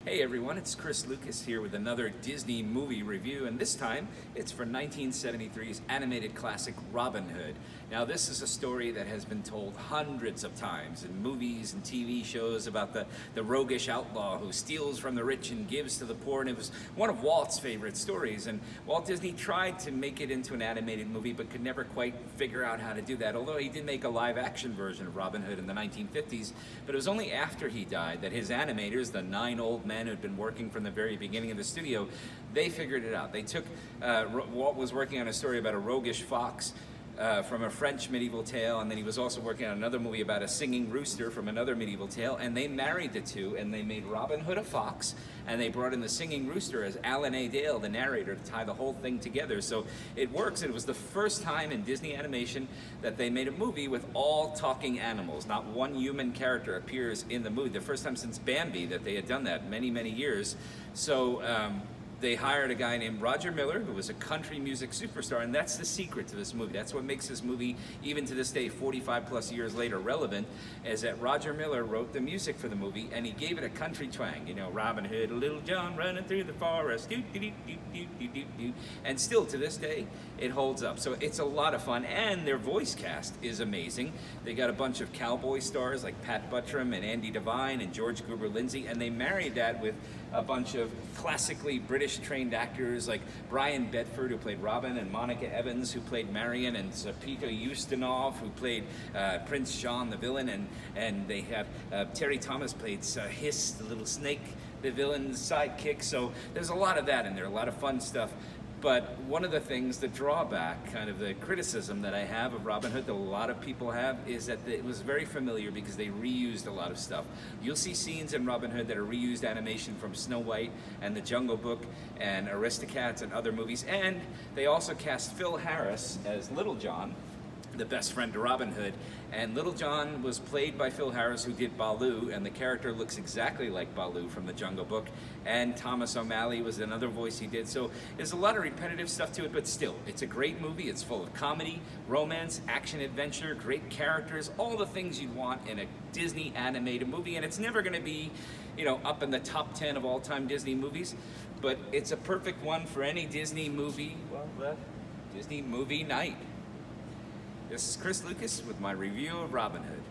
Hey everyone, it's Chris Lucas here with another Disney movie review, and this time it's for 1973's animated classic Robin Hood. Now this is a story that has been told hundreds of times in movies and TV shows about the roguish outlaw who steals from the rich and gives to the poor, and it was one of Walt's favorite stories. And Walt Disney tried to make it into an animated movie but could never quite figure out how to do that, although he did make a live action version of Robin Hood in the 1950s. But it was only after he died that his animators, the 9 old men who had been working from the very beginning of the studio, they figured it out. They took, Walt was working on a story about a roguish fox from a French medieval tale, and then he was also working on another movie about a singing rooster from another medieval tale, and they married the two, and they made Robin Hood a fox, and they brought in the singing rooster as Alan A. Dale, the narrator, to tie the whole thing together. So it works. It was the first time in Disney animation that they made a movie with all talking animals. Not one human character appears in the movie. The first time since Bambi that they had done that, many, many years. So they hired a guy named Roger Miller, who was a country music superstar, and that's the secret to this movie. That's what makes this movie, even to this day, 45 plus years later, relevant, is that Roger Miller wrote the music for the movie, and he gave it a country twang. You know, Robin Hood, Little John running through the forest, doo, doo, doo, doo, doo, doo, doo, doo. And still, to this day, it holds up. So it's a lot of fun, and their voice cast is amazing. They got a bunch of cowboy stars like Pat Buttram and Andy Devine and George Gruber Lindsay, and they married that with a bunch of classically British trained actors like Brian Bedford, who played Robin, and Monica Evans, who played Marion, and Peter Ustinov, who played Prince John, the villain, and they have Terry Thomas played Hiss, the little snake, the villain's sidekick. So there's a lot of that in there, a lot of fun stuff. But one of the things, the drawback, kind of the criticism that I have of Robin Hood, that a lot of people have, is that it was very familiar because they reused a lot of stuff. You'll see scenes in Robin Hood that are reused animation from Snow White and The Jungle Book and Aristocats and other movies. And they also cast Phil Harris as Little John, the best friend to Robin Hood, and Little John was played by Phil Harris, who did Baloo, and the character looks exactly like Baloo from The Jungle Book, and Thomas O'Malley was another voice he did. So there's a lot of repetitive stuff to it, but still, it's a great movie. It's full of comedy, romance, action, adventure, great characters, all the things you'd want in a Disney animated movie, and it's never gonna be, you know, up in the top 10 of all-time Disney movies, but it's a perfect one for any Disney movie, Disney movie night. This is Chris Lucas with my review of Robin Hood.